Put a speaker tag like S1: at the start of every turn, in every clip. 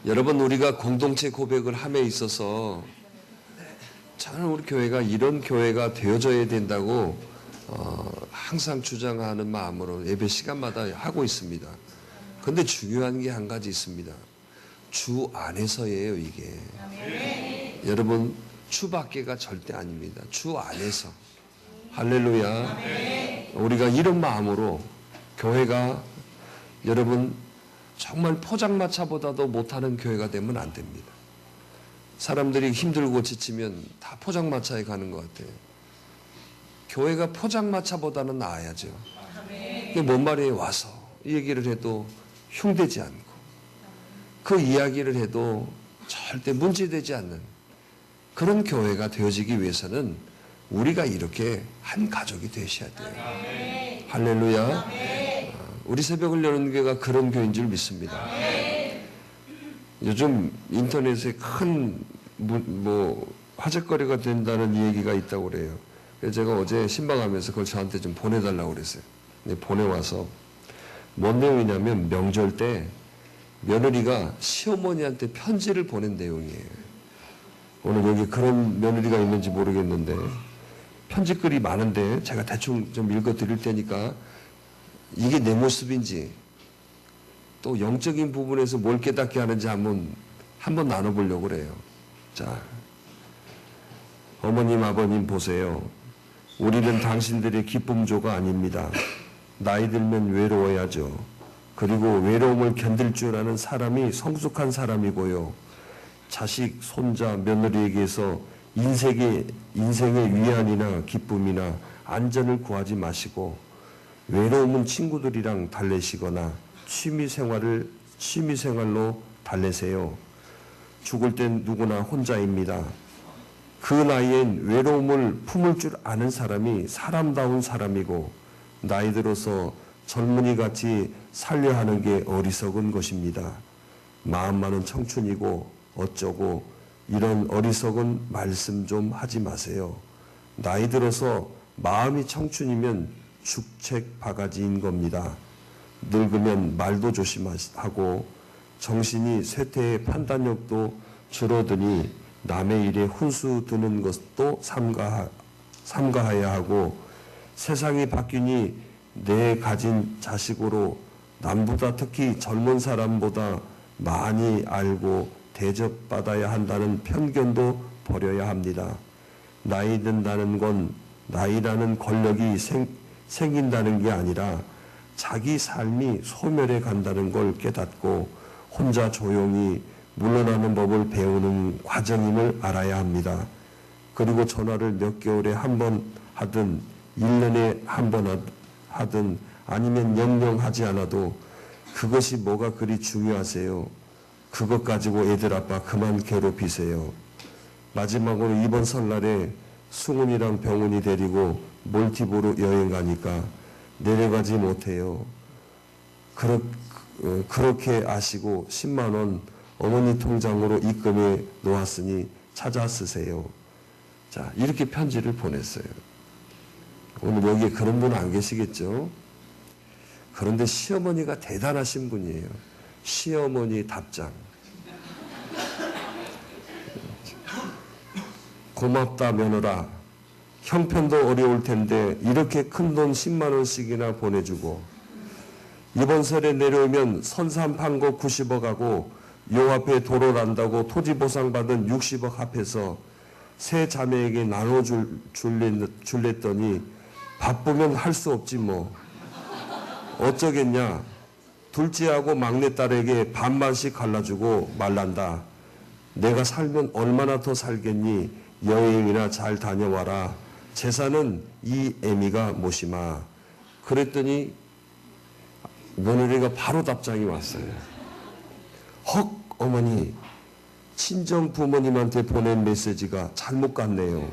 S1: 여러분, 우리가 공동체 고백을 함에 있어서 저는 우리 교회가 이런 교회가 되어져야 된다고 항상 주장하는 마음으로 예배 시간마다 하고 있습니다. 그런데 중요한 게 한 가지 있습니다. 주 안에서예요, 이게. 여러분, 주 밖에가 절대 아닙니다. 주 안에서. 할렐루야. 우리가 이런 마음으로 교회가 여러분 정말 포장마차보다도 못하는 교회가 되면 안 됩니다. 사람들이 힘들고 지치면 다 포장마차에 가는 것 같아요. 교회가 포장마차보다는 나아야죠. 근데 뭔 말이에요? 와서 이 얘기를 해도 흉되지 않고 그 이야기를 해도 절대 문제되지 않는 그런 교회가 되어지기 위해서는 우리가 이렇게 한 가족이 되셔야 돼요. 할렐루야. 우리 새벽을 여는 교회가 그런 교회인 줄 믿습니다. 요즘 인터넷에 큰 화제거리가 된다는 얘기가 있다고 그래요. 그래서 제가 어제 신방하면서 그걸 저한테 좀 보내달라고 그랬어요. 근데 보내와서 뭔 내용이냐면 명절 때 며느리가 시어머니한테 편지를 보낸 내용이에요. 오늘 여기 그런 며느리가 있는지 모르겠는데 편지글이 많은데 제가 대충 좀 읽어드릴 테니까 이게 내 모습인지 또 영적인 부분에서 뭘 깨닫게 하는지 한번 나눠보려고 그래요. 자, 어머님, 아버님 보세요. 우리는 당신들의 기쁨조가 아닙니다. 나이 들면 외로워야죠. 그리고 외로움을 견딜 줄 아는 사람이 성숙한 사람이고요. 자식, 손자, 며느리에게서 인생의 위안이나 기쁨이나 안전을 구하지 마시고 외로움은 친구들이랑 달래시거나 취미생활로 달래세요. 죽을 땐 누구나 혼자입니다. 그 나이엔 외로움을 품을 줄 아는 사람이 사람다운 사람이고 나이 들어서 젊은이같이 살려 하는 게 어리석은 것입니다. 마음만은 청춘이고 어쩌고 이런 어리석은 말씀 좀 하지 마세요. 나이 들어서 마음이 청춘이면 죽책 바가지인 겁니다. 늙으면 말도 조심하고 정신이 쇠퇴해 판단력도 줄어드니 남의 일에 훈수 두는 것도 삼가해야 하고 세상이 바뀌니 내 가진 자식으로 남보다 특히 젊은 사람보다 많이 알고 대접받아야 한다는 편견도 버려야 합니다. 나이 든다는 건 나이라는 권력이 생긴다는 게 아니라 자기 삶이 소멸해 간다는 걸 깨닫고 혼자 조용히 물러나는 법을 배우는 과정임을 알아야 합니다. 그리고 전화를 몇 개월에 한 번 하든 1년에 한 번 하든 아니면 영영 하지 않아도 그것이 뭐가 그리 중요하세요. 그것 가지고 애들 아빠 그만 괴롭히세요. 마지막으로 이번 설날에 승훈이랑 병훈이 데리고 몰티보로 여행 가니까 내려가지 못해요. 그렇게 아시고 10만 원 어머니 통장으로 입금해 놓았으니 찾아 쓰세요. 자, 이렇게 편지를 보냈어요. 오늘 여기에 그런 분 안 계시겠죠? 그런데 시어머니가 대단하신 분이에요. 시어머니 답장. 고맙다 며느라. 형편도 어려울 텐데 이렇게 큰 돈 10만 원씩이나 보내주고 이번 설에 내려오면 선산 판 거 90억 하고 요 앞에 도로 난다고 토지 보상 받은 60억 합해서 세 자매에게 줄랬더니 바쁘면 할 수 없지 뭐. 어쩌겠냐. 둘째하고 막내딸에게 반반씩 갈라주고 말란다. 내가 살면 얼마나 더 살겠니. 여행이나 잘 다녀와라. 재산은 이 애미가 모시마. 그랬더니 며느리가 바로 답장이 왔어요. 헉 어머니 친정 부모님한테 보낸 메시지가 잘못 갔네요.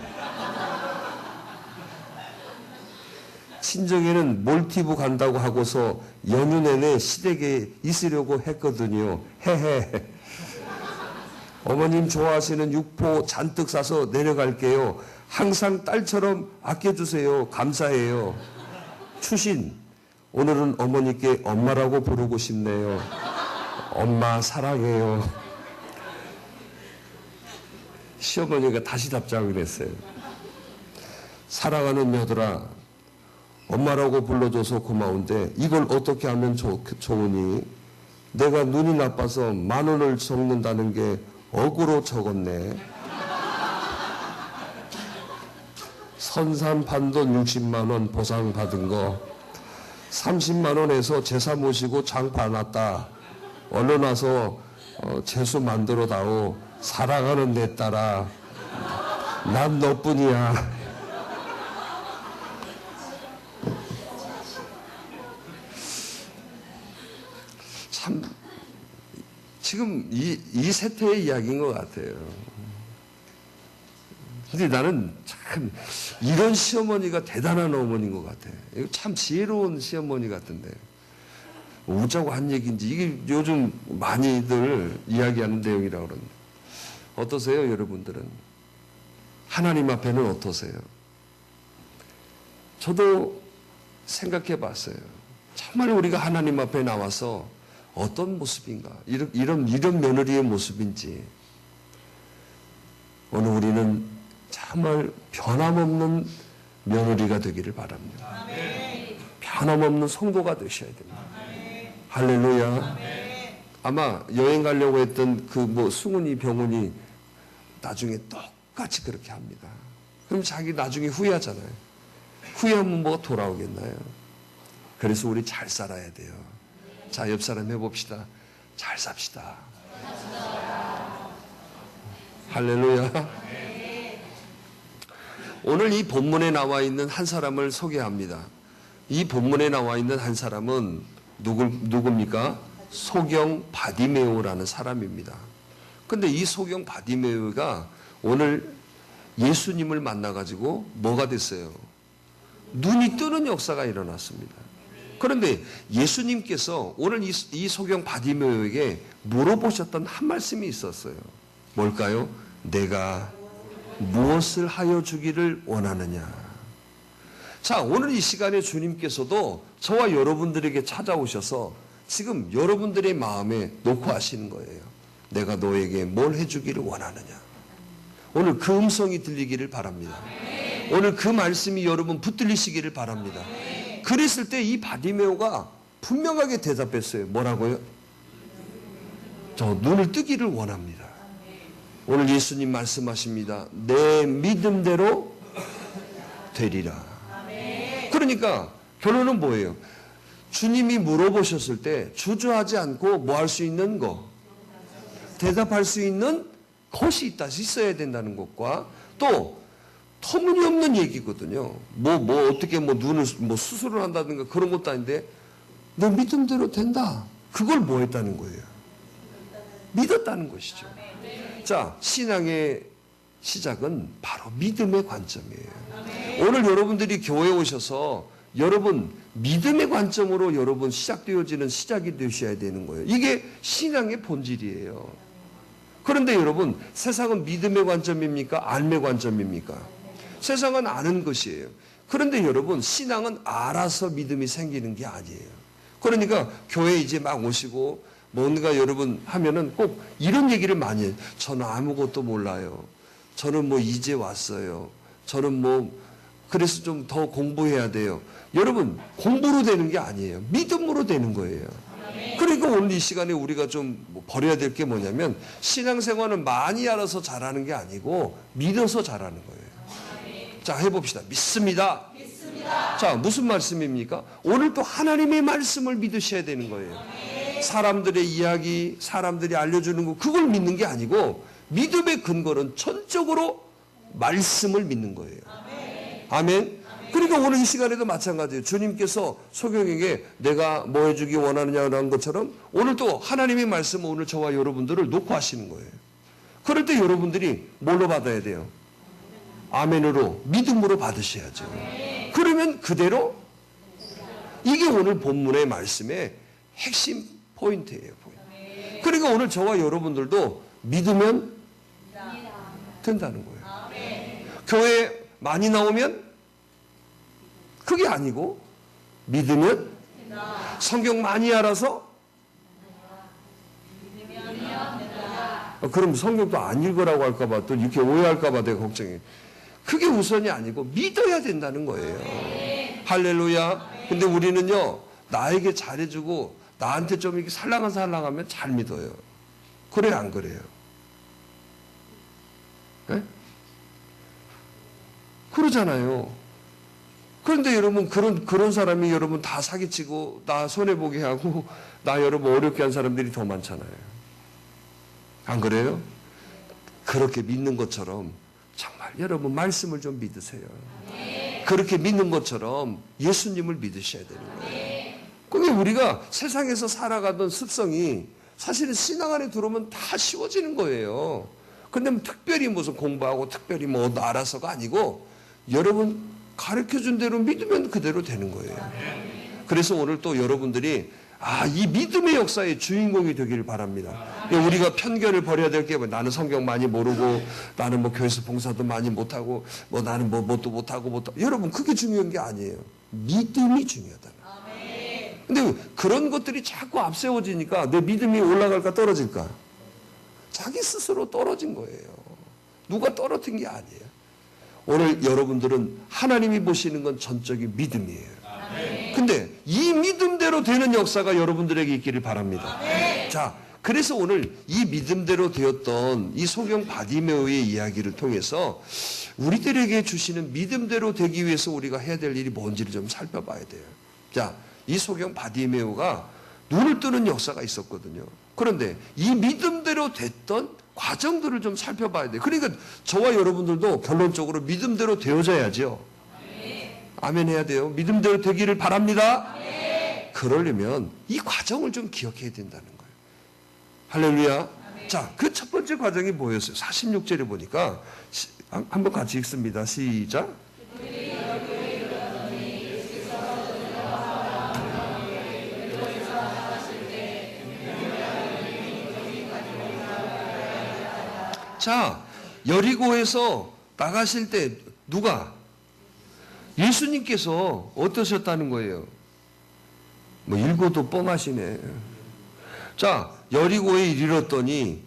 S1: 친정에는 몰티브 간다고 하고서 연휴 내내 시댁에 있으려고 했거든요. 헤헤. 어머님 좋아하시는 육포 잔뜩 사서 내려갈게요. 항상 딸처럼 아껴주세요. 감사해요. 추신, 오늘은 어머니께 엄마라고 부르고 싶네요. 엄마 사랑해요. 시어머니가 다시 답장을 했어요. 사랑하는 며느라, 엄마라고 불러줘서 고마운데 이걸 어떻게 하면 좋으니? 내가 눈이 나빠서 10,000원을 적는다는 게 억으로 적었네. 선산 판돈 60만 원 보상 받은 거 30만 원에서 제사 모시고 장 봐놨다. 얼른 와서 재수 만들어 다오. 사랑하는 내 딸아, 난 너뿐이야. 참 지금 이 세태의 이야기인 것 같아요. 근데 나는 참 이런 시어머니가 대단한 어머니인 것 같아. 이거 참 지혜로운 시어머니 같은데. 웃자고 한 얘기인지 이게 요즘 많이들 이야기하는 내용이라고 그러는데 어떠세요, 여러분들은? 하나님 앞에는 어떠세요? 저도 생각해 봤어요. 정말 우리가 하나님 앞에 나와서 어떤 모습인가? 이런 며느리의 모습인지. 오늘 우리는 정말 변함없는 며느리가 되기를 바랍니다. 아멘. 변함없는 성도가 되셔야 됩니다. 아멘. 할렐루야. 아멘. 아마 여행 가려고 했던 승훈이 병훈이 나중에 똑같이 그렇게 합니다. 그럼 자기 나중에 후회하잖아요. 후회하면 뭐가 돌아오겠나요? 그래서 우리 잘 살아야 돼요. 자, 옆 사람 해봅시다. 잘 삽시다. 할렐루야. 오늘 이 본문에 나와 있는 한 사람을 소개합니다. 이 본문에 나와 있는 한 사람은 누굽니까? 소경 바디메오라는 사람입니다. 근데 이 소경 바디메오가 오늘 예수님을 만나가지고 뭐가 됐어요? 눈이 뜨는 역사가 일어났습니다. 그런데 예수님께서 오늘 이 소경 바디메오에게 물어보셨던 한 말씀이 있었어요. 뭘까요? 내가 무엇을 하여 주기를 원하느냐. 자, 오늘 이 시간에 주님께서도 저와 여러분들에게 찾아오셔서 지금 여러분들의 마음에 놓고 하시는 거예요. 내가 너에게 뭘 해주기를 원하느냐. 오늘 그 음성이 들리기를 바랍니다. 오늘 그 말씀이 여러분 붙들리시기를 바랍니다. 그랬을 때 이 바디메오가 분명하게 대답했어요. 뭐라고요? 저 눈을 뜨기를 원합니다. 오늘 예수님 말씀하십니다. 내 믿음대로 되리라. 그러니까 결론은 뭐예요? 주님이 물어보셨을 때 주저하지 않고 뭐 할 수 있는 거, 대답할 수 있는 것이 있어야 된다는 것과 또 터무니없는 얘기거든요. 어떻게 눈을 수술을 한다든가 그런 것도 아닌데 내 믿음대로 된다. 그걸 뭐 했다는 거예요? 믿었다는 것이죠. 자, 신앙의 시작은 바로 믿음의 관점이에요. 오늘 여러분들이 교회에 오셔서 여러분 믿음의 관점으로 여러분 시작되어지는 시작이 되셔야 되는 거예요. 이게 신앙의 본질이에요. 그런데 여러분 세상은 믿음의 관점입니까? 알의 관점입니까? 세상은 아는 것이에요. 그런데 여러분 신앙은 알아서 믿음이 생기는 게 아니에요. 그러니까 교회에 이제 막 오시고 뭔가 여러분 하면은 꼭 이런 얘기를 많이 해요. 저는 아무것도 몰라요. 저는 이제 왔어요. 저는 그래서 좀 더 공부해야 돼요. 여러분 공부로 되는 게 아니에요. 믿음으로 되는 거예요. 그러니까 오늘 이 시간에 우리가 좀 버려야 될 게 뭐냐면 신앙생활은 많이 알아서 잘하는 게 아니고 믿어서 잘하는 거예요. 자, 해봅시다. 믿습니다. 자, 무슨 말씀입니까? 오늘 또 하나님의 말씀을 믿으셔야 되는 거예요. 사람들의 이야기, 사람들이 알려주는 거 그걸 믿는 게 아니고 믿음의 근거는 전적으로 말씀을 믿는 거예요. 아멘. 그러니까 오늘 이 시간에도 마찬가지예요. 주님께서 소경에게 내가 뭐 해주기 원하느냐라는 것처럼 오늘 또 하나님의 말씀은 오늘 저와 여러분들을 놓고 하시는 거예요. 그럴 때 여러분들이 뭘로 받아야 돼요? 아멘으로, 믿음으로 받으셔야죠. 그러면 그대로 이게 오늘 본문의 말씀의 핵심 포인트예요. 그러니까 오늘 저와 여러분들도 믿으면 된다는 거예요. 교회 많이 나오면 그게 아니고 믿으면 성경 많이 알아서 그럼 성경도 안 읽으라고 할까봐 또 이렇게 오해할까봐 내가 걱정해. 그게 우선이 아니고 믿어야 된다는 거예요. 할렐루야. 근데 우리는요, 나에게 잘해주고 나한테 좀 이렇게 살랑하면 잘 믿어요. 그래요, 안 그래요? 네? 그러잖아요. 그런데 여러분, 그런 사람이 여러분 다 사기치고, 나 손해보게 하고, 나 여러분 어렵게 한 사람들이 더 많잖아요. 안 그래요? 그렇게 믿는 것처럼, 정말 여러분 말씀을 좀 믿으세요. 그렇게 믿는 것처럼 예수님을 믿으셔야 되는 거예요. 그게 우리가 세상에서 살아가던 습성이 사실은 신앙 안에 들어오면 다 쉬워지는 거예요. 근데 특별히 무슨 공부하고 특별히 뭐 알아서가 아니고 여러분 가르쳐준 대로 믿으면 그대로 되는 거예요. 그래서 오늘 또 여러분들이 이 믿음의 역사의 주인공이 되기를 바랍니다. 우리가 편견을 버려야 될 게 나는 성경 많이 모르고 나는 뭐 교회에서 봉사도 많이 못하고 뭐 나는 뭣도 못하고 여러분 그게 중요한 게 아니에요. 믿음이 중요하다. 근데 그런 것들이 자꾸 앞세워지니까 내 믿음이 올라갈까 떨어질까? 자기 스스로 떨어진 거예요. 누가 떨어진 게 아니에요. 오늘 여러분들은 하나님이 보시는 건 전적인 믿음이에요. 근데 이 믿음대로 되는 역사가 여러분들에게 있기를 바랍니다. 자, 그래서 오늘 이 믿음대로 되었던 이 소경 바디메오의 이야기를 통해서 우리들에게 주시는 믿음대로 되기 위해서 우리가 해야 될 일이 뭔지를 좀 살펴봐야 돼요. 자, 이 소경 바디메오가 눈을 뜨는 역사가 있었거든요. 그런데 이 믿음대로 됐던 과정들을 좀 살펴봐야 돼요. 그러니까 저와 여러분들도 결론적으로 믿음대로 되어져야죠. 아멘 해야 돼요. 믿음대로 되기를 바랍니다. 그러려면 이 과정을 좀 기억해야 된다는 거예요. 할렐루야. 자, 그 첫 번째 과정이 뭐였어요? 46절에 보니까 한번 같이 읽습니다. 시작. 자, 여리고에서 나가실 때 누가? 예수님께서 어떠셨다는 거예요? 뭐 읽어도 뻥하시네. 자, 여리고에 이르렀더니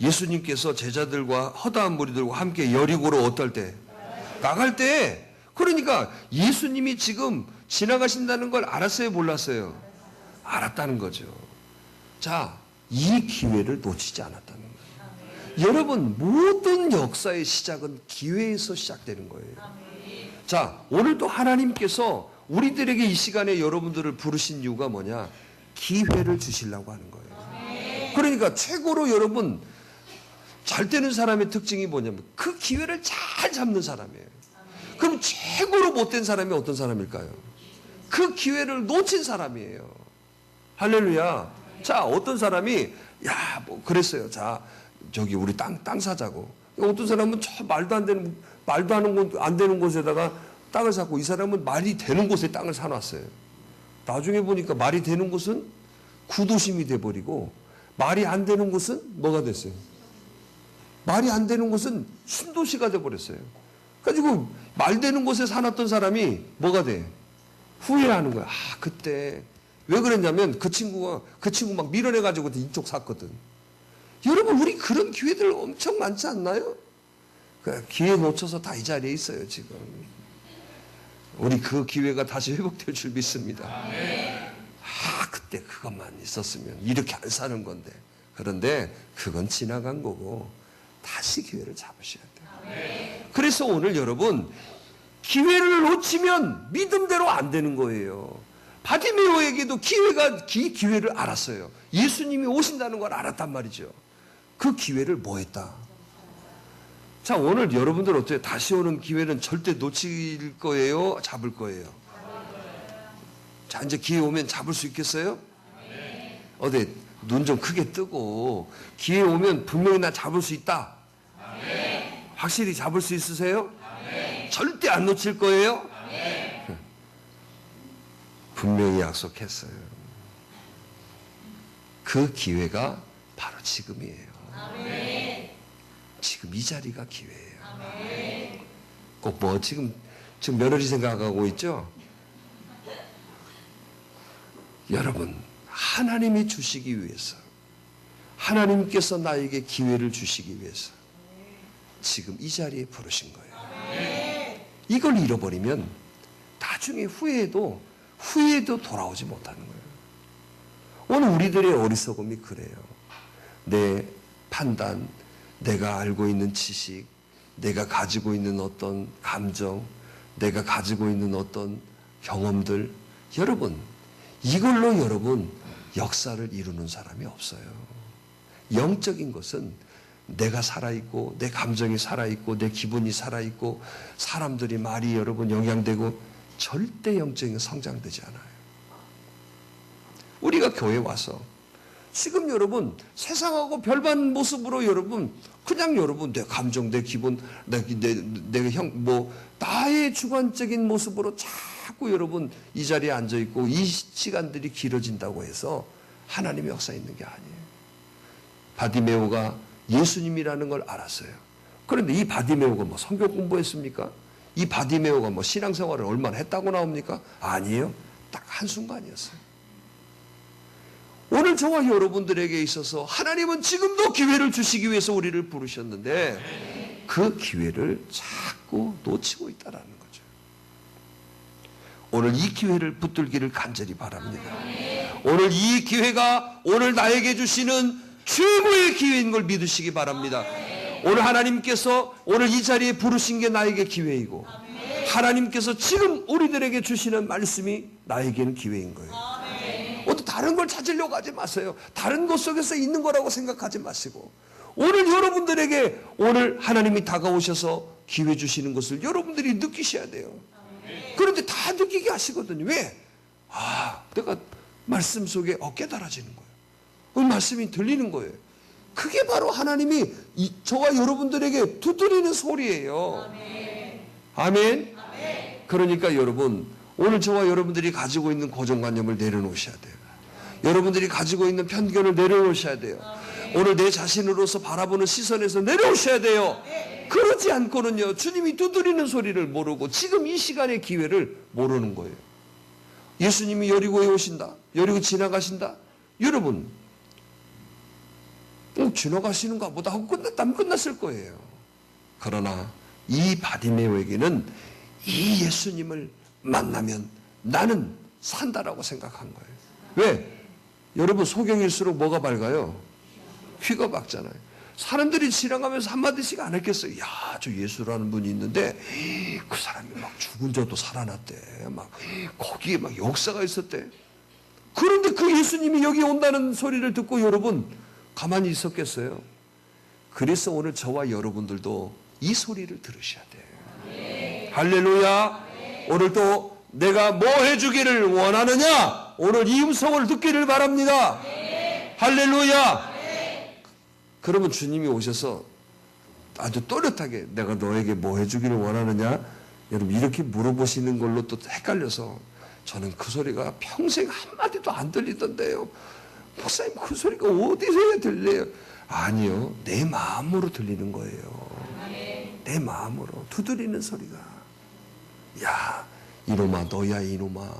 S1: 예수님께서 제자들과 허다한 무리들과 함께 여리고로 어떨 때? 나갈 때. 그러니까 예수님이 지금 지나가신다는 걸 알았어요, 몰랐어요? 알았다는 거죠. 자, 이 기회를 놓치지 않았다는 거예요. 여러분, 모든 역사의 시작은 기회에서 시작되는 거예요. 자, 오늘도 하나님께서 우리들에게 이 시간에 여러분들을 부르신 이유가 뭐냐? 기회를 주시려고 하는 거예요. 그러니까 최고로 여러분 잘 되는 사람의 특징이 뭐냐면 그 기회를 잘 잡는 사람이에요. 그럼 최고로 못된 사람이 어떤 사람일까요? 그 기회를 놓친 사람이에요. 할렐루야. 자, 어떤 사람이 뭐 그랬어요. 자, 저기 우리 땅 사자고. 어떤 사람은 저 말도 안 되는 곳에다가 땅을 샀고 이 사람은 말이 되는 곳에 땅을 사놨어요. 나중에 보니까 말이 되는 곳은 구도심이 돼버리고 말이 안 되는 곳은 뭐가 됐어요? 말이 안 되는 곳은 신도시가 돼버렸어요. 그래가지고 말 되는 곳에 사놨던 사람이 뭐가 돼? 후회하는 거야. 그때 왜 그랬냐면 그 친구 막 밀어내가지고 이쪽 샀거든. 여러분, 우리 그런 기회들 엄청 많지 않나요? 기회 놓쳐서 다 이 자리에 있어요, 지금. 우리 그 기회가 다시 회복될 줄 믿습니다. 그때 그것만 있었으면 이렇게 안 사는 건데. 그런데 그건 지나간 거고 다시 기회를 잡으셔야 돼요. 그래서 오늘 여러분, 기회를 놓치면 믿음대로 안 되는 거예요. 바디메오에게도 기회를 알았어요. 예수님이 오신다는 걸 알았단 말이죠. 그 기회를 뭐 했다? 자, 오늘 여러분들 어때요? 다시 오는 기회는 절대 놓칠 거예요? 잡을 거예요? 자, 이제 기회 오면 잡을 수 있겠어요? 어디 눈 좀 크게 뜨고 기회 오면 분명히 나 잡을 수 있다. 확실히 잡을 수 있으세요? 절대 안 놓칠 거예요? 분명히 약속했어요. 그 기회가 바로 지금이에요. 지금 이 자리가 기회예요. 꼭 뭐 지금 며느리 생각하고 있죠? 여러분, 하나님이 주시기 위해서 하나님께서 나에게 기회를 주시기 위해서 지금 이 자리에 부르신 거예요. 이걸 잃어버리면 나중에 후회해도 돌아오지 못하는 거예요. 오늘 우리들의 어리석음이 그래요. 내 판단, 내가 알고 있는 지식, 내가 가지고 있는 어떤 감정, 내가 가지고 있는 어떤 경험들, 여러분, 이걸로 여러분 역사를 이루는 사람이 없어요. 영적인 것은 내가 살아있고, 내 감정이 살아있고, 내 기분이 살아있고, 사람들이 말이 여러분 영향되고, 절대 영적인 성장되지 않아요. 우리가 교회 와서 지금 여러분 세상하고 별반 모습으로 여러분 그냥 여러분 내 감정, 내 기분, 나의 주관적인 모습으로 자꾸 여러분 이 자리에 앉아 있고 이 시간들이 길어진다고 해서 하나님의 역사 있는 게 아니에요. 바디메오가 예수님이라는 걸 알았어요. 그런데 이 바디메오가 뭐 성경 공부했습니까? 이 바디메오가 뭐 신앙생활을 얼마나 했다고 나옵니까? 아니에요. 딱 한순간이었어요. 오늘 저와 여러분들에게 있어서 하나님은 지금도 기회를 주시기 위해서 우리를 부르셨는데 그 기회를 자꾸 놓치고 있다는 거죠. 오늘 이 기회를 붙들기를 간절히 바랍니다. 오늘 이 기회가 오늘 나에게 주시는 최고의 기회인 걸 믿으시기 바랍니다. 오늘 하나님께서 오늘 이 자리에 부르신 게 나에게 기회이고 하나님께서 지금 우리들에게 주시는 말씀이 나에게는 기회인 거예요. 어떤 다른 걸 찾으려고 하지 마세요. 다른 것 속에서 있는 거라고 생각하지 마시고 오늘 여러분들에게 오늘 하나님이 다가오셔서 기회 주시는 것을 여러분들이 느끼셔야 돼요. 그런데 다 느끼게 하시거든요. 왜? 내가 말씀 속에 깨달아지는 거예요. 말씀이 들리는 거예요. 그게 바로 하나님이 저와 여러분들에게 두드리는 소리예요. 아멘. 그러니까 여러분 오늘 저와 여러분들이 가지고 있는 고정관념을 내려놓으셔야 돼요. 여러분들이 가지고 있는 편견을 내려놓으셔야 돼요. 오늘 내 자신으로서 바라보는 시선에서 내려오셔야 돼요. 그러지 않고는요 주님이 두드리는 소리를 모르고 지금 이 시간의 기회를 모르는 거예요. 예수님이 여리고에 오신다, 여리고 지나가신다. 여러분 지나가시는가 보다 하고 끝났다면 끝났을 거예요. 그러나 이 바디메오에게는 이 예수님을 만나면 나는 산다라고 생각한 거예요. 왜? 여러분 소경일수록 뭐가 밝아요? 휘가 밝잖아요. 사람들이 지나가면서 한마디씩 안 했겠어요. 야, 저 예수라는 분이 있는데 그 사람이 막 죽은 자도 살아났대. 막 거기에 막 역사가 있었대. 그런데 그 예수님이 여기 온다는 소리를 듣고 여러분 가만히 있었겠어요? 그래서 오늘 저와 여러분들도 이 소리를 들으셔야 돼요. 할렐루야. 오늘 또 내가 뭐 해주기를 원하느냐? 오늘 이 음성을 듣기를 바랍니다. 할렐루야. 그러면 주님이 오셔서 아주 또렷하게 내가 너에게 뭐 해주기를 원하느냐? 여러분 이렇게 물어보시는 걸로 또 헷갈려서 저는 그 소리가 평생 한마디도 안 들리던데요. 목사님 그 소리가 어디서야 들려요? 아니요. 내 마음으로 들리는 거예요. 내 마음으로 두드리는 소리가. 야, 이놈아 너야 이놈아.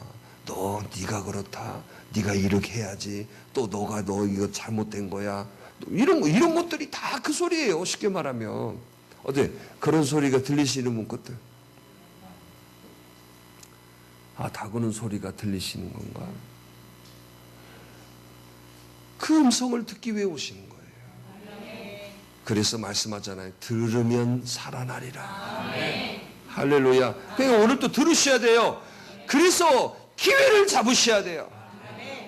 S1: 너 네가 그렇다. 네가 이렇게 해야지. 또 너 이거 잘못된 거야. 이런 것들이 다 그 소리예요. 쉽게 말하면. 어때? 그런 소리가 들리시는 분 것들. 다구는 소리가 들리시는 건가? 그 음성을 듣기 위해 오시는 거예요. 그래서 말씀하잖아요. 들으면 살아나리라. 할렐루야. 그러니까 오늘 또 들으셔야 돼요. 그래서 기회를 잡으셔야 돼요.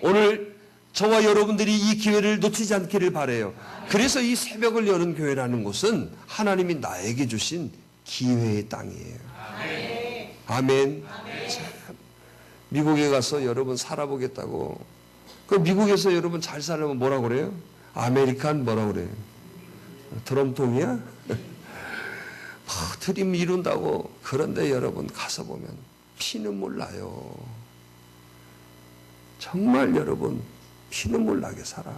S1: 오늘 저와 여러분들이 이 기회를 놓치지 않기를 바라요. 그래서 이 새벽을 여는 교회라는 곳은 하나님이 나에게 주신 기회의 땅이에요. 아멘. 참, 미국에 가서 여러분 살아보겠다고. 그 미국에서 여러분 잘 살려면 뭐라고 그래요? 아메리칸 뭐라고 그래요? 드럼통이야? 드림 이룬다고. 그런데 여러분 가서 보면 피눈물 나요. 정말 여러분 피눈물 나게 살아.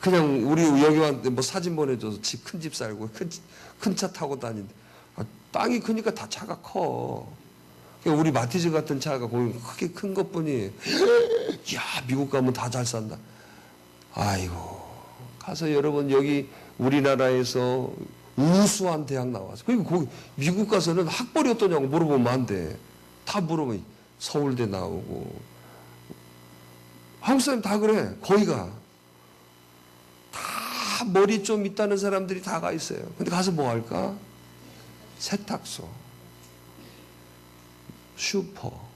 S1: 그냥 우리 여기 왔는데 뭐 사진 보내줘서 큰 집 살고 큰 차 타고 다니는데 땅이 크니까 다 차가 커. 그러니까 우리 마티즈 같은 차가 거기 크게 큰 것뿐이. 야, 미국 가면 다 잘 산다. 아이고 가서 여러분 여기 우리나라에서 우수한 대학 나와서 그리고 거기 미국 가서는 학벌이 어떠냐고 물어보면 안 돼. 다 물어보면 서울대 나오고 한국 사람 다 그래. 거기가 다 머리 좀 있다는 사람들이 다 가 있어요. 근데 가서 뭐 할까? 세탁소, 슈퍼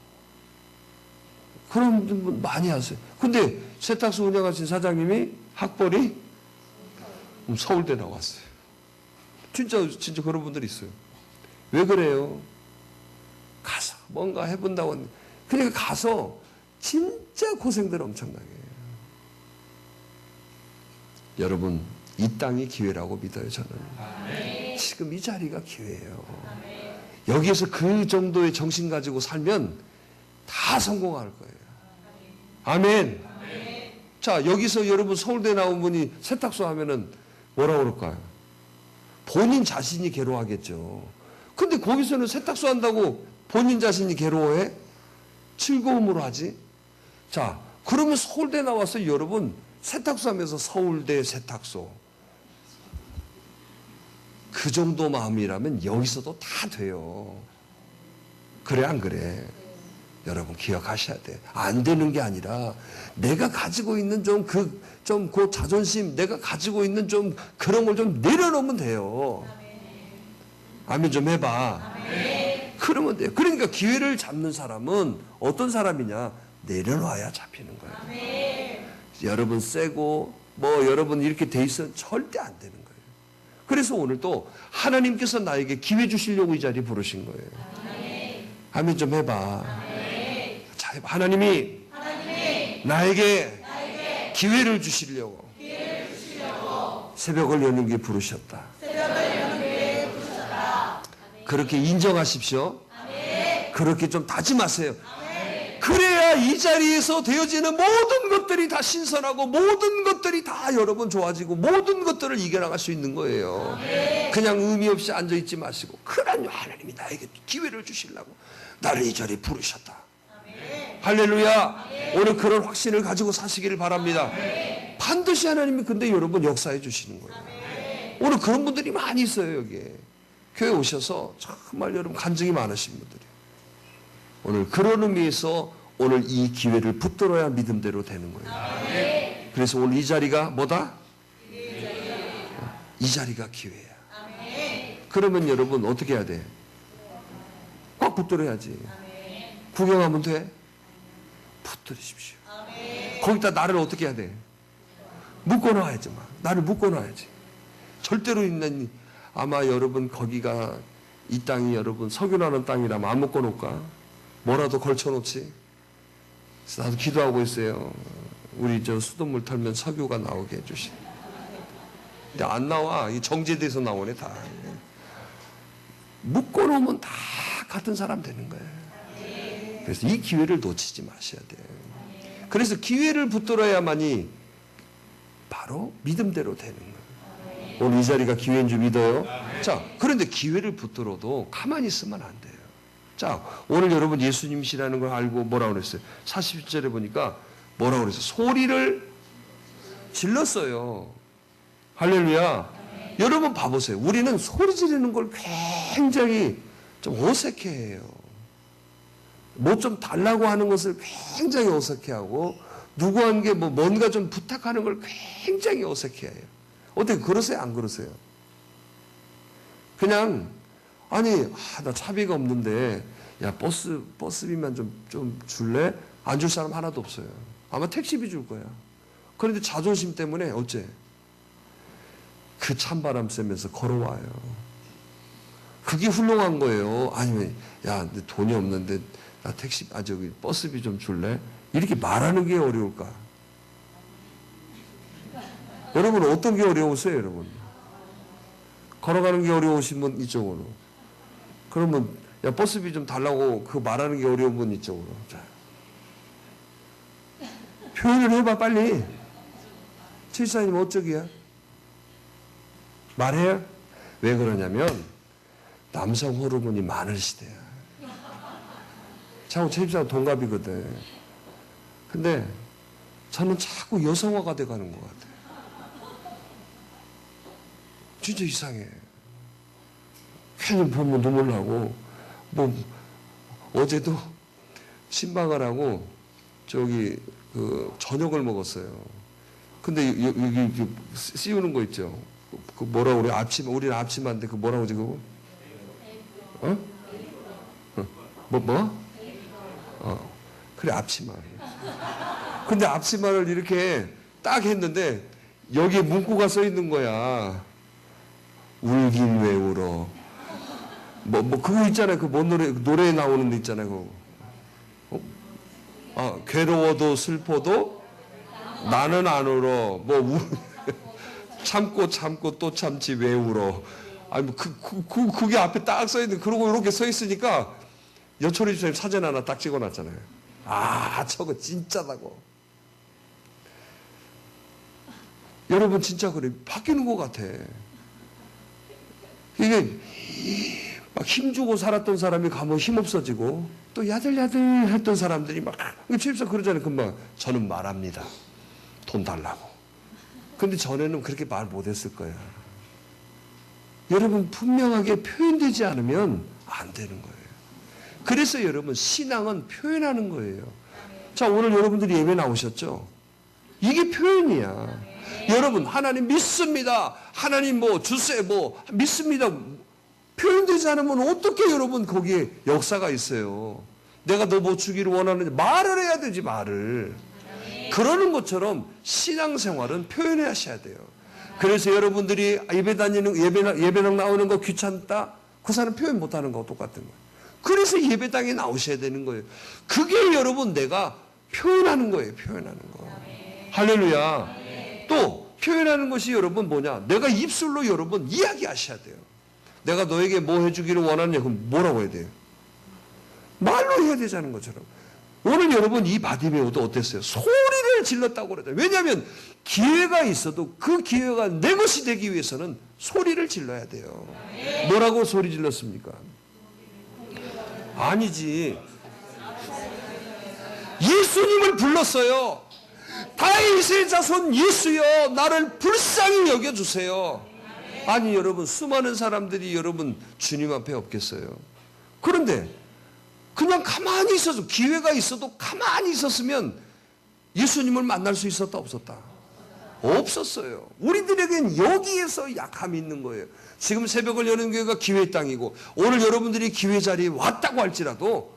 S1: 그런 분 많이 하세요. 근데 세탁소 운영하신 사장님이 학벌이 서울대 나왔어요. 진짜 그런 분들이 있어요. 왜 그래요? 가서 뭔가 해본다고. 그러니까 가서 진짜 고생들 엄청나게 해요. 여러분, 이 땅이 기회라고 믿어요, 저는. 아멘. 지금 이 자리가 기회예요. 아멘. 여기에서 그 정도의 정신 가지고 살면 다 성공할 거예요. 아멘. 아멘. 자, 여기서 여러분 서울대 나온 분이 세탁소 하면은 뭐라고 그럴까요? 본인 자신이 괴로워하겠죠. 근데 거기서는 세탁소 한다고 본인 자신이 괴로워해? 즐거움으로 하지? 자, 그러면 서울대 나와서 여러분 세탁소 하면서 서울대 세탁소. 그 정도 마음이라면 여기서도 다 돼요. 그래, 안 그래? 여러분 기억하셔야 돼. 안 되는 게 아니라 내가 가지고 있는 그 자존심, 내가 가지고 있는 좀 그런 걸 좀 내려놓으면 돼요. 아멘 좀 해봐. 아멘. 그러면 돼요. 그러니까 기회를 잡는 사람은 어떤 사람이냐? 내려놔야 잡히는 거예요. 아멘. 여러분 세고 뭐 여러분 이렇게 돼 있으면 절대 안 되는 거예요. 그래서 오늘 또 하나님께서 나에게 기회 주시려고 이 자리에 부르신 거예요. 아멘, 아멘 좀 해봐. 아멘. 자, 하나님이 나에게 기회를 주시려고 새벽을 여는 게 부르셨다. 그렇게 인정하십시오. 아멘. 그렇게 좀 다짐하세요. 아멘. 그래야 이 자리에서 되어지는 모든 것들이 다 신선하고 모든 것들이 다 여러분 좋아지고 모든 것들을 이겨나갈 수 있는 거예요. 아멘. 그냥 의미 없이 앉아있지 마시고 그런 하나님이 나에게 기회를 주시려고 나를 이 자리에 부르셨다. 아멘. 할렐루야. 아멘. 오늘 그런 확신을 가지고 사시기를 바랍니다. 아멘. 반드시 하나님이 근데 여러분 역사해 주시는 거예요. 아멘. 오늘 그런 분들이 많이 있어요. 여기에 교회 오셔서 정말 여러분 간증이 많으신 분들이에요. 오늘 그런 의미에서 오늘 이 기회를 붙들어야 믿음대로 되는 거예요. 아멘. 그래서 오늘 이 자리가 뭐다? 이 자리가 기회야. 아멘. 그러면 여러분 어떻게 해야 돼? 꽉 붙들어야지. 아멘. 구경하면 돼? 붙들으십시오. 아멘. 거기다 나를 어떻게 해야 돼? 묶어놔야지. 나를 묶어놔야지. 절대로 있는 아마 여러분 거기가 이 땅이 여러분 석유나는 땅이라면 안 묶어놓을까? 뭐라도 걸쳐놓지? 그래서 나도 기도하고 있어요. 우리 저 수돗물 털면 석유가 나오게 해주시. 근데 안 나와. 이 정제돼서 나오네 다. 묶어놓으면 다 같은 사람 되는 거예요. 그래서 이 기회를 놓치지 마셔야 돼요. 그래서 기회를 붙들어야만이 바로 믿음대로 되는 거예요. 오늘 이 자리가 기회인 줄 믿어요? 자, 그런데 기회를 붙들어도 가만히 있으면 안 돼요. 자, 오늘 여러분 예수님이시라는 걸 알고 뭐라고 그랬어요? 40절에 보니까 뭐라고 그랬어요? 소리를 질렀어요. 할렐루야. 여러분 봐보세요. 우리는 소리 지르는 걸 굉장히 좀 어색해해요. 뭐 좀 달라고 하는 것을 굉장히 어색해하고 누구한테 뭐 뭔가 좀 부탁하는 걸 굉장히 어색해해요. 어떻게 그러세요? 안 그러세요? 그냥 아니 나 차비가 없는데 야 버스비만 좀 줄래? 안 줄 사람 하나도 없어요. 아마 택시비 줄 거야. 그런데 자존심 때문에 어째? 그 찬바람 쐬면서 걸어와요. 그게 훌륭한 거예요. 아니면 야 내 돈이 없는데 나 택시 저기 버스비 좀 줄래? 이렇게 말하는 게 어려울까? 여러분 어떤 게 어려우세요, 여러분? 걸어가는 게 어려우신 분 이쪽으로. 그러면 야 버스비 좀 달라고 그 말하는 게 어려운 분 이쪽으로. 자. 표현을 해봐 빨리. 칠사님 어쩌기야? 말해요? 왜 그러냐면 남성 호르몬이 많을 시대야. 자꾸 칠사님 동갑이거든. 근데 저는 자꾸 여성화가 돼가는 것 같아요. 진짜 이상해. 괜히 보면 눈물 나고, 뭐, 어제도 신방을 하고, 저기, 저녁을 먹었어요. 근데 여기 씌우는 거 있죠? 그 뭐라고 그래? 앞치마, 우리는 앞치마인데 그 뭐라고 그러지, 그거? 뭐? 그래, 앞치마. 근데 앞치마를 이렇게 딱 했는데, 여기에 문구가 써 있는 거야. 울긴 왜 울어. 그거 있잖아요. 그 뭔 노래에 나오는 데 있잖아요. 그거. 괴로워도 슬퍼도 나는 안 울어. 참고 또 참지 왜 울어. 아니, 그게 앞에 딱 써 있는, 그러고 이렇게 써 있으니까, 여철이 집사님 사진 하나 딱 찍어 놨잖아요. 저거 진짜다고. 여러분, 진짜 그래. 바뀌는 것 같아. 이게, 막 힘주고 살았던 사람이 가면 힘없어지고, 또 야들야들 했던 사람들이 막, 집사 그러잖아요. 금방, 저는 말합니다. 돈 달라고. 근데 전에는 그렇게 말 못했을 거야. 여러분, 분명하게 표현되지 않으면 안 되는 거예요. 그래서 여러분, 신앙은 표현하는 거예요. 자, 오늘 여러분들이 예배 나오셨죠? 이게 표현이야. 여러분, 하나님 믿습니다. 하나님 주세요. 믿습니다. 표현되지 않으면 어떻게 여러분 거기에 역사가 있어요? 내가 너 뭐 주기를 원하는지 말을 해야 되지, 말을. 그러는 것처럼 신앙생활은 표현하셔야 돼요. 그래서 여러분들이 예배당 나오는 거 귀찮다? 그 사람 표현 못하는 거하고 똑같은 거예요. 그래서 예배당에 나오셔야 되는 거예요. 그게 여러분 내가 표현하는 거예요. 표현하는 거. 할렐루야. 또 표현하는 것이 여러분 뭐냐? 내가 입술로 여러분 이야기하셔야 돼요. 내가 너에게 뭐 해주기를 원하느냐? 그럼 뭐라고 해야 돼요? 말로 해야 되자는 것처럼. 오늘 여러분 이 바디메오도 어땠어요? 소리를 질렀다고 그러죠. 왜냐하면 기회가 있어도 그 기회가 내 것이 되기 위해서는 소리를 질러야 돼요. 뭐라고 소리 질렀습니까? 아니지. 예수님을 불렀어요. 다윗의 자손 예수여, 나를 불쌍히 여겨주세요. 아니 여러분, 수많은 사람들이 여러분 주님 앞에 없겠어요. 그런데 그냥 가만히 있어서, 기회가 있어도 가만히 있었으면 예수님을 만날 수 있었다 없었다? 없었어요. 우리들에겐 여기에서 약함이 있는 거예요. 지금 새벽을 여는 교회가 기회의 땅이고, 오늘 여러분들이 기회 자리에 왔다고 할지라도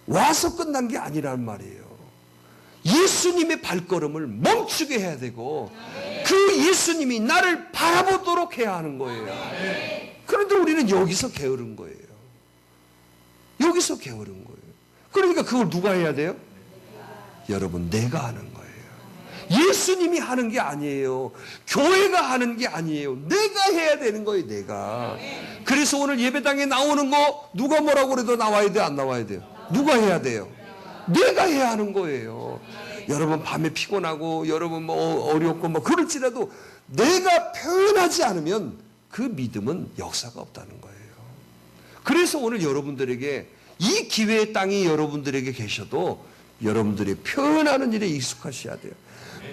S1: 와서 끝난 게 아니란 말이에요. 예수님의 발걸음을 멈추게 해야 되고, 그 예수님이 나를 바라보도록 해야 하는 거예요. 그런데 우리는 여기서 게으른 거예요. 여기서 게으른 거예요. 그러니까 그걸 누가 해야 돼요? 여러분, 내가 하는 거예요. 예수님이 하는 게 아니에요. 교회가 하는 게 아니에요. 내가 해야 되는 거예요. 내가. 그래서 오늘 예배당에 나오는 거 누가 뭐라고 그래도 나와야 돼요? 안 나와야 돼요? 누가 해야 돼요? 내가 해야 하는 거예요. 여러분 밤에 피곤하고 여러분 어렵고 그럴지라도 내가 표현하지 않으면 그 믿음은 역사가 없다는 거예요. 그래서 오늘 여러분들에게 이 기회의 땅이 여러분들에게 계셔도 여러분들이 표현하는 일에 익숙하셔야 돼요.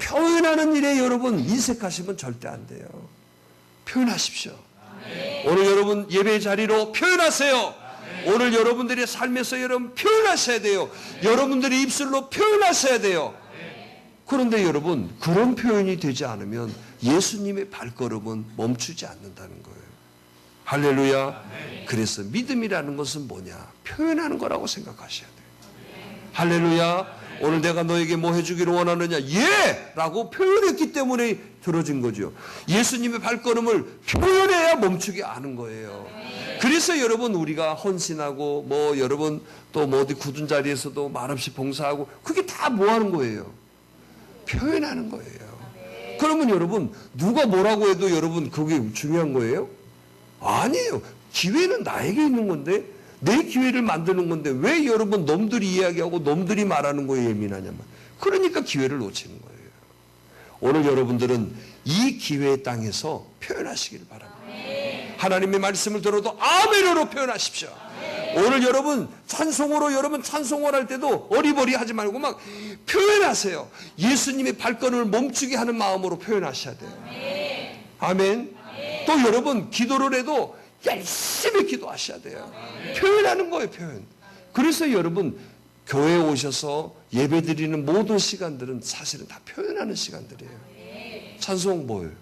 S1: 표현하는 일에 여러분 인색하시면 절대 안 돼요. 표현하십시오. 오늘 여러분 예배 자리로 표현하세요. 오늘 여러분들의 삶에서 여러분 표현하셔야 돼요. 여러분들의 입술로 표현하셔야 돼요. 그런데 여러분 그런 표현이 되지 않으면 예수님의 발걸음은 멈추지 않는다는 거예요. 할렐루야. 그래서 믿음이라는 것은 뭐냐? 표현하는 거라고 생각하셔야 돼요. 할렐루야. 오늘 내가 너에게 뭐 해주기를 원하느냐? 예! 라고 표현했기 때문에 들어진 거죠. 예수님의 발걸음을 표현해야 멈추게 하는 거예요. 그래서 여러분 우리가 헌신하고 여러분 또 어디 굳은 자리에서도 말없이 봉사하고 그게 다 뭐 하는 거예요? 표현하는 거예요. 그러면 여러분 누가 뭐라고 해도 여러분 그게 중요한 거예요? 아니에요. 기회는 나에게 있는 건데 내 기회를 만드는 건데 왜 여러분 놈들이 이야기하고 놈들이 말하는 거에 예민하냐면 그러니까 기회를 놓치는 거예요. 오늘 여러분들은 이 기회의 땅에서 표현하시기를 바랍니다. 하나님의 말씀을 들어도 아멘으로 표현하십시오. 오늘 여러분 찬송으로 여러분 찬송을 할 때도 어리버리 하지 말고 막 표현하세요. 예수님의 발걸음을 멈추게 하는 마음으로 표현하셔야 돼요. 아멘. 또 여러분 기도를 해도 열심히 기도하셔야 돼요. 표현하는 거예요, 표현. 그래서 여러분 교회에 오셔서 예배드리는 모든 시간들은 사실은 다 표현하는 시간들이에요. 찬송 뭐예요?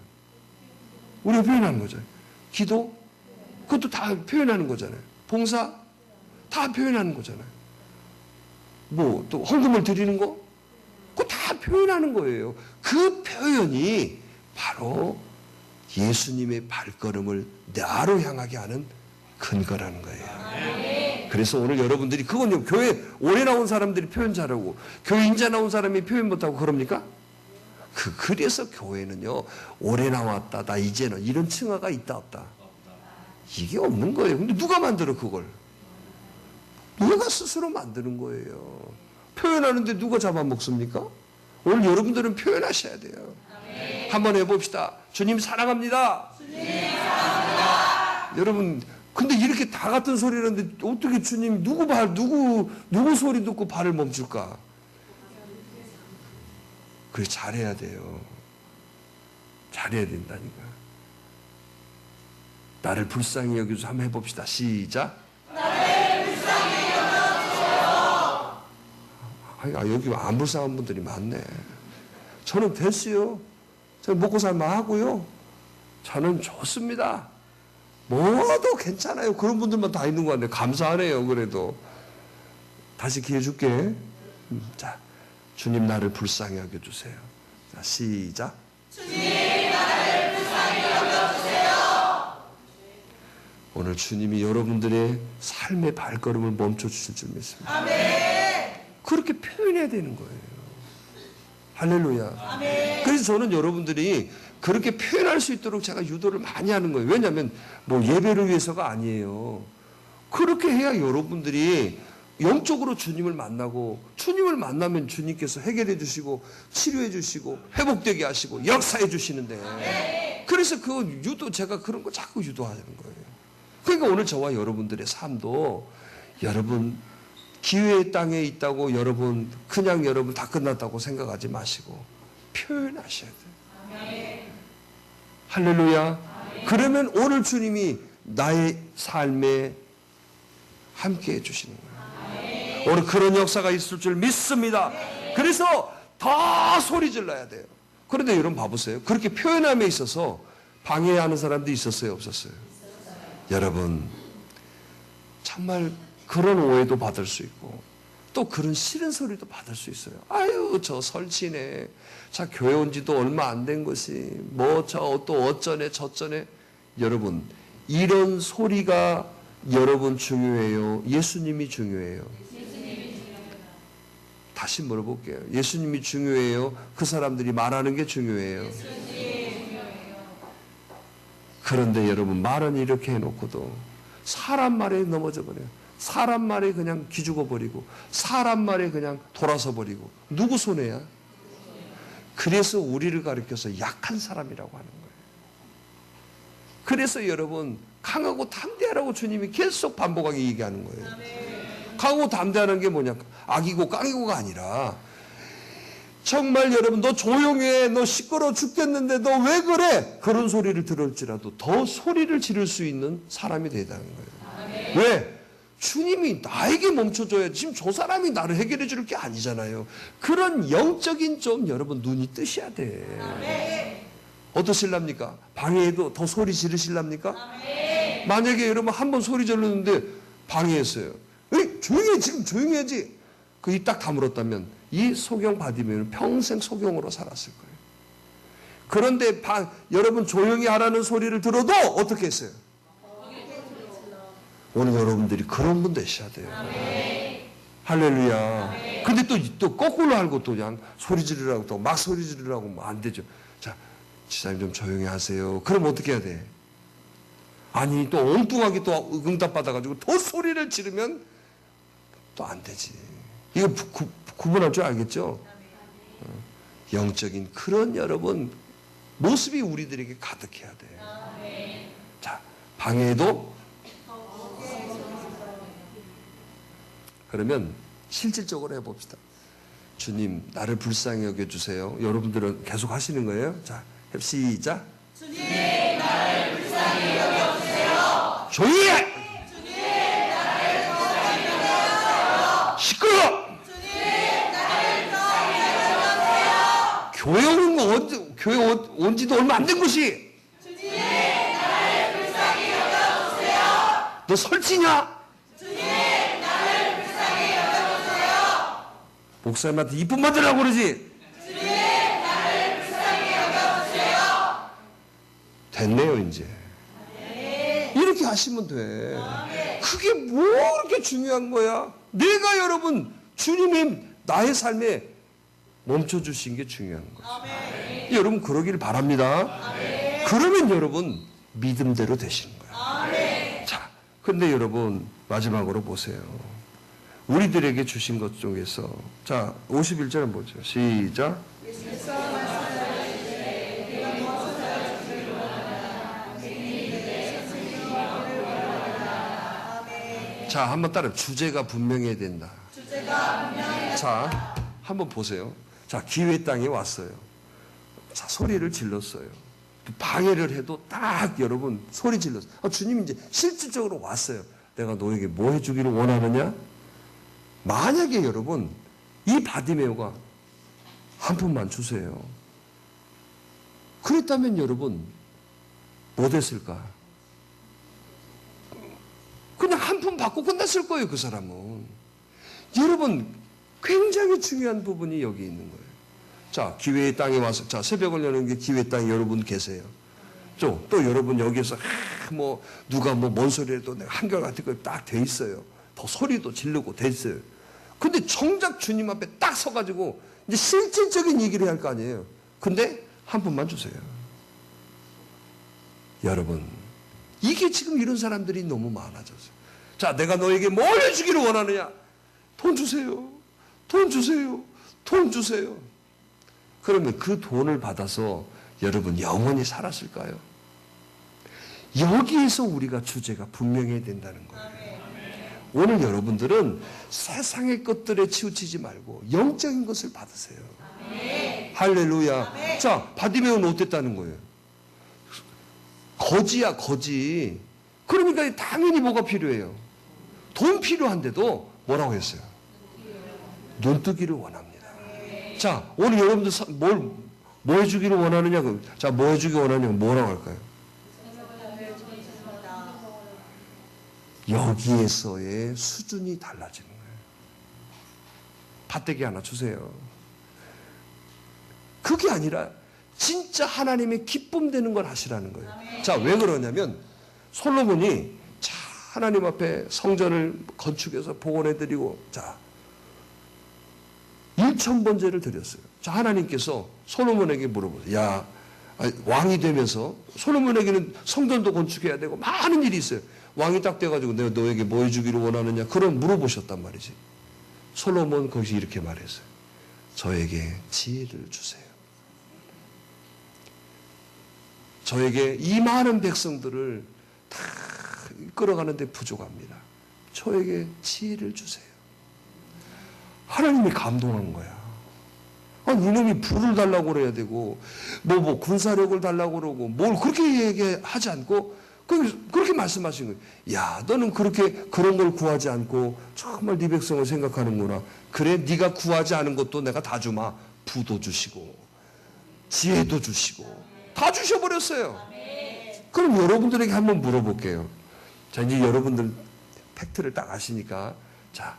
S1: 우리가 표현하는 거죠. 기도? 그것도 다 표현하는 거잖아요. 봉사? 다 표현하는 거잖아요. 뭐 또 헌금을 드리는 거? 그거 다 표현하는 거예요. 그 표현이 바로 예수님의 발걸음을 나로 향하게 하는 근거라는 거예요. 그래서 오늘 여러분들이 그건요, 교회 오래 나온 사람들이 표현 잘하고 교회 인자 나온 사람이 표현 못하고 그럽니까? 그래서 교회는요, 오래 나왔다, 나 이제는 이런 층화가 있다 없다, 이게 없는 거예요. 근데 누가 만들어 그걸? 누가 스스로 만드는 거예요. 표현하는데 누가 잡아먹습니까? 오늘 여러분들은 표현하셔야 돼요. 한번 해봅시다. 주님 사랑합니다. 주님 사랑합니다. 여러분, 근데 이렇게 다 같은 소리를 하는데 어떻게 주님 누구 소리 듣고 발을 멈출까? 그래, 잘해야 돼요. 잘해야 된다니까. 나를 불쌍히 여겨주세요. 한번 해봅시다. 시작. 나를 불쌍히 여겨주세요. 여기 안 불쌍한 분들이 많네. 저는 됐어요. 저는 먹고 살만 하고요. 저는 좋습니다. 뭐도 괜찮아요. 그런 분들만 다 있는 것 같네. 감사하네요. 그래도. 다시 기회 줄게. 자, 주님 나를 불쌍히 여겨주세요. 자, 시작. 주님 나를 불쌍히 여겨주세요. 오늘 주님이 여러분들의 삶의 발걸음을 멈춰주실 줄 믿습니다. 아멘. 그렇게 표현해야 되는 거예요. 할렐루야. 아멘. 그래서 저는 여러분들이 그렇게 표현할 수 있도록 제가 유도를 많이 하는 거예요. 왜냐하면 뭐 예배를 위해서가 아니에요. 그렇게 해야 여러분들이 영적으로 주님을 만나고, 주님을 만나면 주님께서 해결해 주시고 치료해 주시고 회복되게 하시고 역사해 주시는데, 그래서 그 유도, 제가 그런 거 자꾸 유도하는 거예요. 그러니까 오늘 저와 여러분들의 삶도, 여러분 기회의 땅에 있다고 여러분 그냥 여러분 다 끝났다고 생각하지 마시고 표현하셔야 돼요. 할렐루야. 그러면 오늘 주님이 나의 삶에 함께 해주시는 거예요. 오늘 그런 역사가 있을 줄 믿습니다. 그래서 더 소리 질러야 돼요. 그런데 여러분 봐보세요. 그렇게 표현함에 있어서 방해하는 사람도 있었어요, 없었어요? 여러분 정말 그런 오해도 받을 수 있고 또 그런 싫은 소리도 받을 수 있어요. 아유, 저 설치네. 자, 교회 온 지도 얼마 안 된 것이 뭐 저 또 어쩌네 저쩌네. 여러분, 이런 소리가 여러분 중요해요? 예수님이 중요해요? 다시 물어볼게요. 예수님이 중요해요? 그 사람들이 말하는 게 중요해요? 그런데 여러분, 말은 이렇게 해놓고도 사람 말에 넘어져 버려요. 사람 말에 그냥 기죽어 버리고 사람 말에 그냥 돌아서 버리고. 누구 손해야? 그래서 우리를 가리켜서 약한 사람이라고 하는 거예요. 그래서 여러분, 강하고 담대하라고 주님이 계속 반복하게 얘기하는 거예요. 강하고 담대하는 게 뭐냐? 악이고 깡이고가 아니라, 정말 여러분 너 조용히 해, 너 시끄러워 죽겠는데 너 왜 그래? 그런 소리를 들을지라도 더 소리를 지를 수 있는 사람이 되다는 거예요. 왜? 주님이 나에게 멈춰줘야, 지금 저 사람이 나를 해결해 줄 게 아니잖아요. 그런 영적인 좀 여러분 눈이 뜨셔야 돼. 어떠실랍니까? 방해해도 더 소리 지르실랍니까? 만약에 여러분 한 번 소리 질렀는데 방해했어요. 에이, 조용히 해, 지금 조용히 해야지. 그 입 딱 다물었다면 이 소경 받으면 평생 소경으로 살았을 거예요. 그런데 여러분 조용히 하라는 소리를 들어도 어떻게 했어요? 오늘 여러분들이 그런 분 되셔야 돼요. 할렐루야. 근데 또 거꾸로 알고 또 그냥 소리 지르라고 또 막 소리 지르라고 뭐 안 되죠. 자, 지사님 좀 조용히 하세요. 그럼 어떻게 해야 돼? 아니, 또 엉뚱하게 또 응답 받아가지고 더 소리를 지르면 또 안 되지. 이거 구분할 줄 알겠죠? 영적인 그런 여러분 모습이 우리들에게 가득해야 돼. 자, 방해도. 그러면 실질적으로 해봅시다. 주님 나를 불쌍히 여겨주세요. 여러분들은 계속 하시는 거예요. 자, 시작. 주님 나를 불쌍히 조용히 해! 시끄러워! 교회 오는 거 언제, 교회 온 지도 얼마 안 된 것이. 너 설치냐? 목사님한테 이쁨 받으라고 그러지? 됐네요, 이제. 이렇게 하시면 돼. 그게 뭐 그렇게 중요한 거야? 내가 여러분, 주님이 나의 삶에 멈춰주신 게 중요한 거예요. 여러분, 그러길 바랍니다. 그러면 여러분, 믿음대로 되시는 거예요. 자, 근데 여러분, 마지막으로 보세요. 우리들에게 주신 것 중에서, 자, 51절은 뭐죠? 시작. 자, 한번 따라. 주제가 분명해야 된다. 자, 한번 보세요. 자, 기회 땅에 왔어요. 자, 소리를 질렀어요. 방해를 해도 딱 여러분 소리 질렀어요. 주님이 이제 실질적으로 왔어요. 내가 너에게 뭐 해주기를 원하느냐? 만약에 여러분 이 바디메오가 한 푼만 주세요. 그랬다면 여러분 뭐 됐을까? 그냥 한 푼 받고 끝났을 거예요, 그 사람은. 여러분, 굉장히 중요한 부분이 여기 있는 거예요. 자, 기회의 땅에 와서, 자, 새벽을 여는 게 기회의 땅에 여러분 계세요. 또 여러분 여기에서, 누가 뭔 소리 해도 내가 한결같은 거 딱 돼 있어요. 더 소리도 지르고 돼 있어요. 근데 정작 주님 앞에 딱 서가지고, 이제 실질적인 얘기를 해야 할 거 아니에요. 근데 한 푼만 주세요. 여러분, 이게 지금 이런 사람들이 너무 많아졌어요. 자, 내가 너에게 뭘 해주기를 원하느냐? 돈 주세요. 돈 주세요. 돈 주세요. 그러면 그 돈을 받아서 여러분 영원히 살았을까요? 여기에서 우리가 주제가 분명해야 된다는 거예요. 오늘 여러분들은 세상의 것들에 치우치지 말고 영적인 것을 받으세요. 할렐루야. 자, 바디메오는 어땠다는 거예요? 거지야, 거지. 그러니까 당연히 뭐가 필요해요? 돈 필요한데도 뭐라고 했어요? 눈뜨기를 원합니다. 자, 오늘 여러분들 뭐 해주기를 원하느냐? 자, 뭐 해주기 원하느냐? 뭐라고 할까요? 여기에서의 수준이 달라지는 거예요. 밭대기 하나 주세요. 그게 아니라 진짜 하나님의 기쁨 되는 걸 하시라는 거예요. 자, 왜 그러냐면 솔로몬이 자, 하나님 앞에 성전을 건축해서 복원해드리고 자, 1,000번제를 드렸어요. 자, 하나님께서 솔로몬에게 물어보세요. 야, 왕이 되면서 솔로몬에게는 성전도 건축해야 되고 많은 일이 있어요. 왕이 딱 돼가지고 내가 너에게 뭐 해주기를 원하느냐? 그럼 물어보셨단 말이지. 솔로몬 거기서 이렇게 말했어요. 저에게 지혜를 주세요. 저에게 이 많은 백성들을 다 끌어가는데 부족합니다. 저에게 지혜를 주세요. 하나님이 감동한 거야. 아니, 이놈이 불을 달라고 그래야 되고, 군사력을 달라고 그러고, 뭘 그렇게 얘기하지 않고, 그렇게 말씀하신 거예요. 야, 너는 그런 걸 구하지 않고, 정말 네 백성을 생각하는구나. 그래, 네가 구하지 않은 것도 내가 다 주마. 부도 주시고, 지혜도 주시고, 다 주셔버렸어요. 그럼 여러분들에게 한번 물어볼게요. 자, 이제 여러분들 팩트를 딱 아시니까, 자,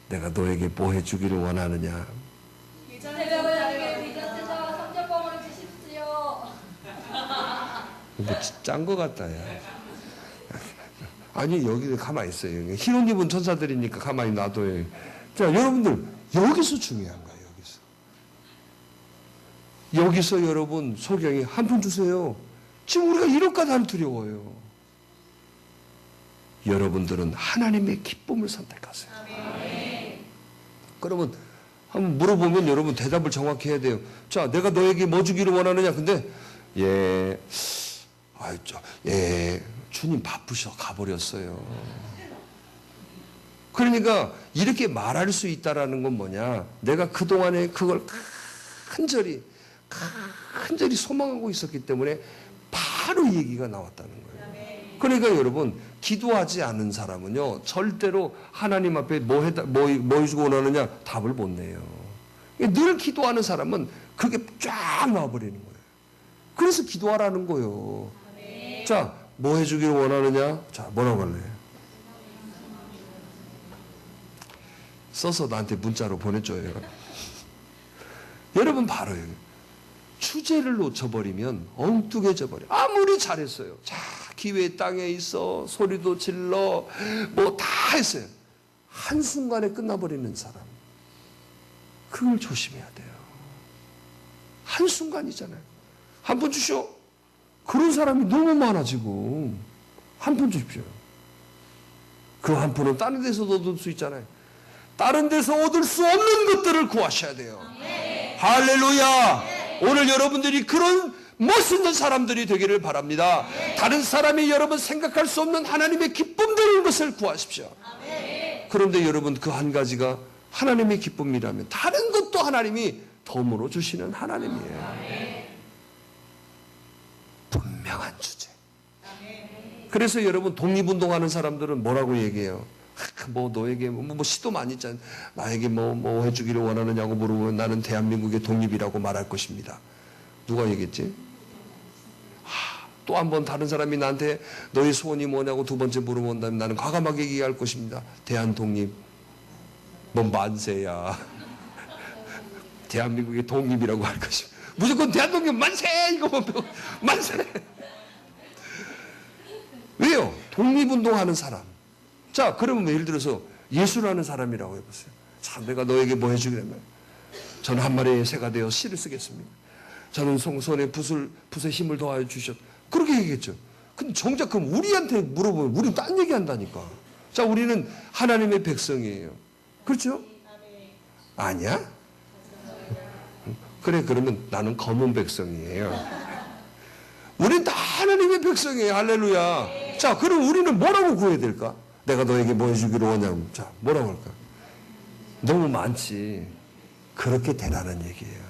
S1: 내가 너에게 뭐 해주기를 원하느냐?
S2: 성전봉을 주십시오.
S1: 짠 것 같다, 야. 아니, 여기 가만히 있어요. 흰 옷 입은 천사들이니까 가만히 놔둬요. 자, 여러분들, 여기서 중요한 거예요, 여기서 여러분, 소경이 한 푼 주세요. 지금 우리가 1억까지 안 두려워요. 여러분들은 하나님의 기쁨을 선택하세요. 그러면 한번 물어보면 여러분 대답을 정확히 해야 돼요. 자, 내가 너에게 뭐 주기를 원하느냐? 근데 주님 바쁘셔 가버렸어요. 그러니까 이렇게 말할 수 있다라는 건 뭐냐? 내가 그동안에 그걸 간절히 소망하고 있었기 때문에 바로 얘기가 나왔다는 거예요. 그러니까 여러분, 기도하지 않은 사람은요, 절대로 하나님 앞에 뭐 해주고 원하느냐 답을 못 내요. 늘 기도하는 사람은 그게 쫙 나와버리는 거예요. 그래서 기도하라는 거예요. 자, 뭐 해주기를 원하느냐? 자, 뭐라고 할래? 써서 나한테 문자로 보내줘요. 여러분, 바로요. 주제를 놓쳐버리면 엉뚱해져 버려. 아무리 잘했어요. 자, 기회 땅에 있어. 소리도 질러. 뭐 다 했어요. 한순간에 끝나버리는 사람. 그걸 조심해야 돼요. 한순간이잖아요. 한 푼 주시오. 그런 사람이 너무 많아 지금. 한 푼 주십시오. 그 한 푼은 다른 데서도 얻을 수 있잖아요. 다른 데서 얻을 수 없는 것들을 구하셔야 돼요. 할렐루야. 오늘 여러분들이 그런 멋있는 사람들이 되기를 바랍니다. 다른 사람이 여러분 생각할 수 없는 하나님의 기쁨 되는 것을 구하십시오. 그런데 여러분, 그 한 가지가 하나님의 기쁨이라면 다른 것도 하나님이 덤으로 주시는 하나님이에요. 분명한 주제. 그래서 여러분, 독립운동하는 사람들은 뭐라고 얘기해요? 뭐 너에게 뭐 시도 많이 있잖아요. 나에게 뭐 해주기를 원하느냐고 물어보면 나는 대한민국의 독립이라고 말할 것입니다. 누가 얘기했지? 또 한 번 다른 사람이 나한테 너의 소원이 뭐냐고 두 번째 물어본다면 나는 과감하게 얘기할 것입니다. 대한 독립. 넌 만세야. 대한민국의 독립이라고 할 것입니다. 무조건 대한독립 만세! 이거 뭐 만세! 왜요? 독립운동하는 사람. 자, 그러면 예를 들어서 예수라는 사람이라고 해보세요. 참, 내가 너에게 뭐 해주기라면 저는 한 마리의 새가 되어 씨를 쓰겠습니다. 저는 손에 붓에 힘을 더하여 주셨. 그렇게 얘기했죠. 근데 정작 그럼 우리한테 물어보면 우리는 딴 얘기 한다니까. 자, 우리는 하나님의 백성이에요. 그렇죠? 아니야? 그래, 그러면 나는 검은 백성이에요. 우리는 다 하나님의 백성이에요. 할렐루야. 자, 그럼 우리는 뭐라고 구해야 될까? 내가 너에게 뭐 해주기로 원하냐고. 자, 뭐라고 할까? 너무 많지. 그렇게 되라는 얘기예요.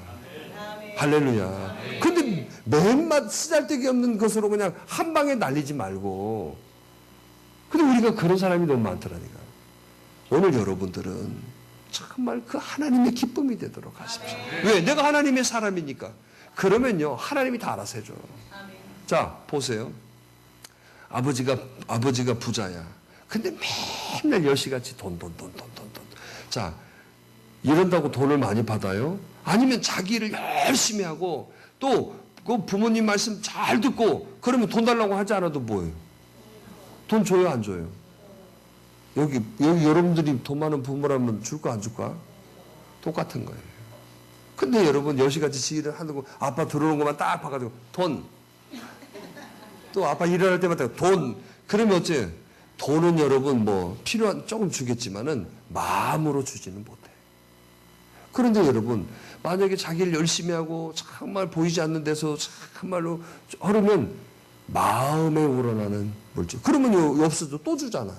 S1: 할렐루야. 근데 맨맛 쓰잘데기 없는 것으로 그냥 한 방에 날리지 말고. 근데 우리가 그런 사람이 너무 많더라니까. 오늘 여러분들은 정말 그 하나님의 기쁨이 되도록 하십시오. 왜? 내가 하나님의 사람이니까. 그러면요, 하나님이 다 알아서 해줘요. 자, 보세요. 아버지가 부자야. 근데 맨날 10시같이 돈. 자, 이런다고 돈을 많이 받아요? 아니면 자기 일을 열심히 하고 또 그 부모님 말씀 잘 듣고 그러면 돈 달라고 하지 않아도 뭐예요? 돈 줘요, 안 줘요? 여기 여러분들이 돈 많은 부모라면 줄까 안 줄까? 똑같은 거예요. 근데 여러분 10시같이 지 일을 하고 아빠 들어오는 것만 딱 봐가지고 돈. 또 아빠 일어날 때마다 돈. 그러면 어째? 돈은 여러분 뭐 필요한 조금 주겠지만은 마음으로 주지는 못해. 그런데 여러분, 만약에 자기를 열심히 하고 정말 보이지 않는 데서 정말로 하려면 마음에 우러나는 물질. 그러면 없어도 또 주잖아.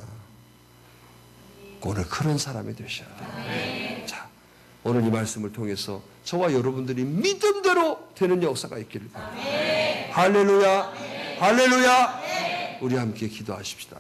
S1: 오늘 그런 사람이 되셔야 돼요. 자, 오늘 이 말씀을 통해서 저와 여러분들이 믿음대로 되는 역사가 있기를 바랍니다. 할렐루야. 할렐루야. 우리 함께 기도하십시다.